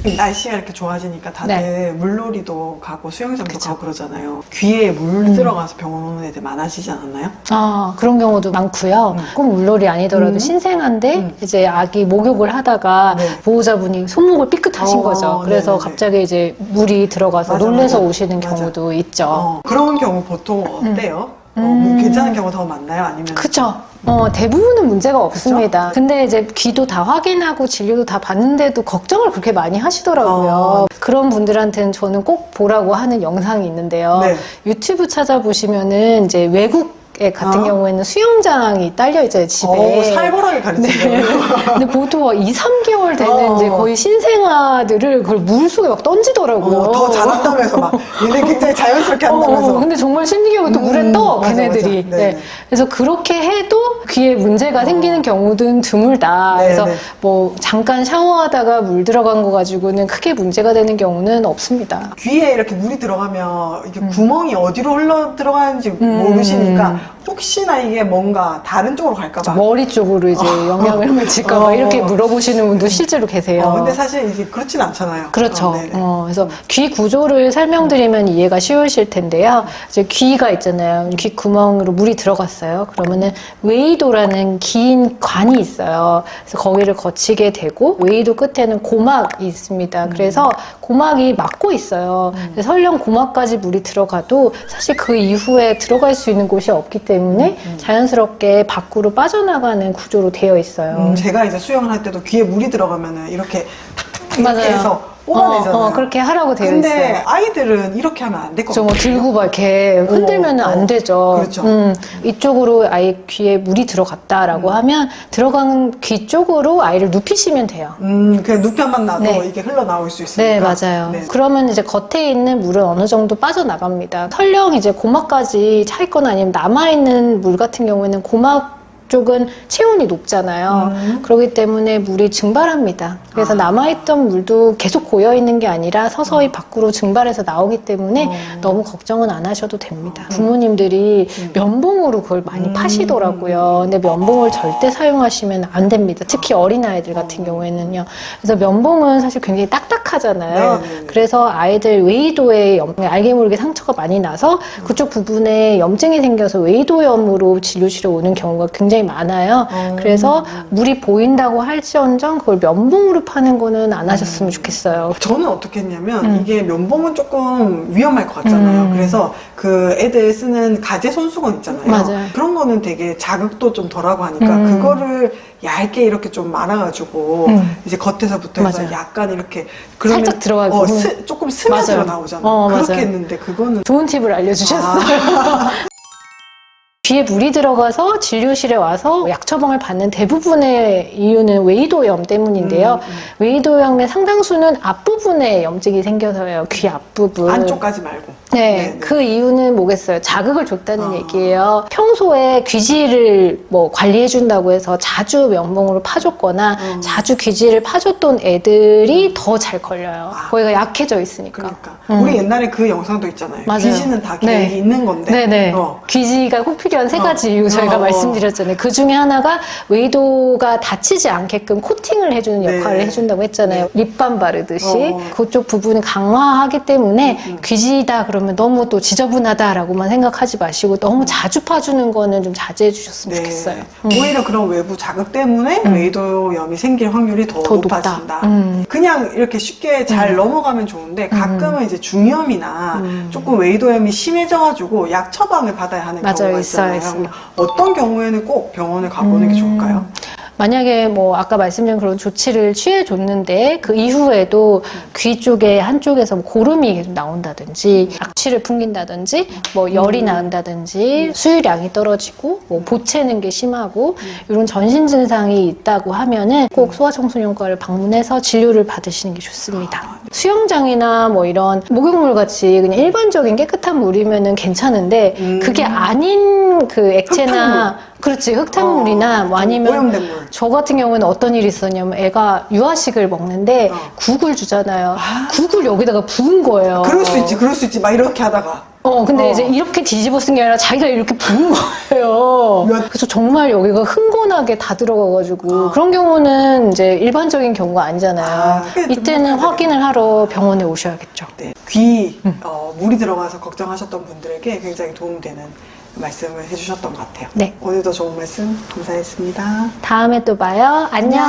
날씨가 이렇게 좋아지니까 다들 네. 물놀이도 가고 수영장도 그쵸. 가고 그러잖아요. 귀에 물 들어가서 병원 오는 애들 많아지지 않았나요? 아, 그런 경우도 많고요. 꼭 물놀이 아니더라도 신생아인데 이제 아기 목욕을 하다가 네. 보호자분이 손목을 삐끗하신 거죠. 그래서 네네네. 갑자기 이제 물이 들어가서 맞아, 놀래서 맞아. 오시는 맞아. 경우도 있죠. 그런 경우 보통 어때요? 괜찮은 경우 더 많나요? 아니면 그쵸. 대부분은 문제가 없습니다. 근데 이제 귀도 다 확인하고 진료도 다 봤는데도 걱정을 그렇게 많이 하시더라고요. 그런 분들한테는 저는 꼭 보라고 하는 영상이 있는데요. 네. 유튜브 찾아보시면은 이제 외국 같은 경우에는 수영장이 딸려 있어요, 집에. 살벌하게 가르치네요. 근데 보통 2, 3개월 되는 이제 거의 신생아들을 그걸 물속에 막 던지더라고요. 더 자랐다면서 막 얘네 굉장히 자연스럽게 한다면서. 근데 정말 신기하게 또 물에 떠, 맞아, 걔네들이. 맞아. 네. 네. 그래서 그렇게 해도 귀에 문제가 생기는 경우는 드물다. 네, 그래서 네. 뭐 잠깐 샤워하다가 물 들어간 거 가지고는 크게 문제가 되는 경우는 없습니다. 귀에 이렇게 물이 들어가면 이게 구멍이 어디로 흘러 들어가는지 모르시니까 혹시나 이게 뭔가 다른 쪽으로 갈까봐. 머리 쪽으로 이제 영향을 미칠까봐 이렇게 물어보시는 분도 실제로 계세요. 근데 사실 이게 그렇진 않잖아요. 그렇죠. 네네. 그래서 귀 구조를 설명드리면 이해가 쉬우실 텐데요. 이제 귀가 있잖아요. 귀 구멍으로 물이 들어갔어요. 그러면은 웨이도라는 긴 관이 있어요. 그래서 거기를 거치게 되고 웨이도 끝에는 고막이 있습니다. 그래서 고막이 막고 있어요. 그래서 설령 고막까지 물이 들어가도 사실 그 이후에 들어갈 수 있는 곳이 없기 때문에 자연스럽게 밖으로 빠져나가는 구조로 되어 있어요. 제가 이제 수영을 할 때도 귀에 물이 들어가면은 이렇게 탁탁 이렇게 맞아요. 해서 뽑아내잖아요. 그렇게 하라고 되어 근데 있어요. 아이들은 이렇게 하면 안 될 것 같아요. 들고 막 이렇게 흔들면 안 되죠. 그렇죠. 이쪽으로 아이 귀에 물이 들어갔다라고 하면 들어간 귀 쪽으로 아이를 눕히시면 돼요. 그냥 눕혀만 놔도 네. 이게 흘러나올 수 있으니까. 네, 맞아요. 네. 그러면 이제 겉에 있는 물은 어느 정도 빠져나갑니다. 설령 이제 고막까지 차 있거나 아니면 남아있는 물 같은 경우에는 고막 쪽은 체온이 높잖아요. 그렇기 때문에 물이 증발합니다. 그래서 남아있던 물도 계속 고여있는 게 아니라 서서히 밖으로 증발해서 나오기 때문에 너무 걱정은 안 하셔도 됩니다. 부모님들이 면봉으로 그걸 많이 파시더라고요. 근데 면봉을 절대 사용하시면 안 됩니다. 특히 어린아이들 같은 경우에는요. 그래서 면봉은 사실 굉장히 딱딱하잖아요. 네네네. 그래서 아이들 웨이도에 알게 모르게 상처가 많이 나서 그쪽 부분에 염증이 생겨서 웨이도염으로 진료실에 오는 경우가 굉장히 많아요. 그래서 물이 보인다고 할지언정 그걸 면봉으로 파는 거는 안 하셨으면 좋겠어요. 저는 어떻게 했냐면 이게 면봉은 조금 위험할 것 같잖아요. 그래서 그 애들 쓰는 가제 손수건 있잖아요. 맞아요. 그런 거는 되게 자극도 좀 덜하고 하니까 그거를 얇게 이렇게 좀 말아가지고 이제 겉에서부터 해서 맞아요. 약간 이렇게 그러면 살짝 들어가고 조금 스며들어 맞아요. 나오잖아요. 그렇게 맞아요. 했는데 그거는 좋은 팁을 알려주셨어요. 귀에 물이 들어가서 진료실에 와서 약 처방을 받는 대부분의 이유는 웨이도염 때문인데요. 웨이도염의 상당수는 앞부분에 염증이 생겨서요. 귀 앞부분. 안쪽까지 말고. 네, 네네. 그 이유는 뭐겠어요? 자극을 줬다는 얘기예요. 평소에 귀지를 뭐 관리해준다고 해서 자주 면봉으로 파줬거나 자주 귀지를 파줬던 애들이 더 잘 걸려요. 거기가 약해져 있으니까. 그러니까 우리 옛날에 그 영상도 있잖아요. 맞아요. 귀지는 다 계획이 있는 건데. 네네. 귀지가 꼭 필요한 세 가지 이유 저희가 말씀드렸잖아요. 그 중에 하나가 웨이도가 다치지 않게끔 코팅을 해주는 역할을 네. 해준다고 했잖아요. 립밤 바르듯이. 어. 그쪽 부분을 강화하기 때문에 귀지다 그러면 너무 또 지저분하다라고만 생각하지 마시고 너무 자주 파주는 거는 좀 자제해 주셨으면 네. 좋겠어요. 오히려 그런 외부 자극 때문에 웨이도염이 생길 확률이 더 높다. 높아진다. 그냥 이렇게 쉽게 잘 넘어가면 좋은데 가끔은 이제 중이염이나 조금 웨이도염이 심해져가지고 약 처방을 받아야 하는 맞아요. 경우가 있어요, 있잖아요. 있어요. 어떤 경우에는 꼭 병원에 가보는 게 좋을까요? 만약에 뭐 아까 말씀드린 그런 조치를 취해줬는데 그 이후에도 귀 쪽에 한쪽에서 뭐 고름이 계속 나온다든지 악취를 풍긴다든지 뭐 열이 나온다든지 수유량이 떨어지고 뭐 보채는 게 심하고 이런 전신 증상이 있다고 하면은 꼭 소아청소년과를 방문해서 진료를 받으시는 게 좋습니다. 수영장이나 뭐 이런 목욕물 같이 그냥 일반적인 깨끗한 물이면은 괜찮은데 그게 아닌 그 액체나 그렇지 흙탕물이나 뭐 아니면 오염된 물. 저 같은 경우는 어떤 일이 있었냐면 애가 유아식을 먹는데 국을 주잖아요. 국을 여기다가 부은 거예요. 그럴 수 있지, 그럴 수 있지. 막 이렇게 하다가. 근데 이제 이렇게 뒤집어 쓴 게 아니라 자기가 이렇게 부은 거예요. 그래서 정말 여기가 흥건하게 다 들어가가지고 그런 경우는 이제 일반적인 경우가 아니잖아요. 이때는 확인을 하러 병원에 오셔야겠죠. 네. 귀 물이 들어가서 걱정하셨던 분들에게 굉장히 도움되는 말씀을 해주셨던 것 같아요. 네. 오늘도 좋은 말씀 감사했습니다. 다음에 또 봐요. 안녕.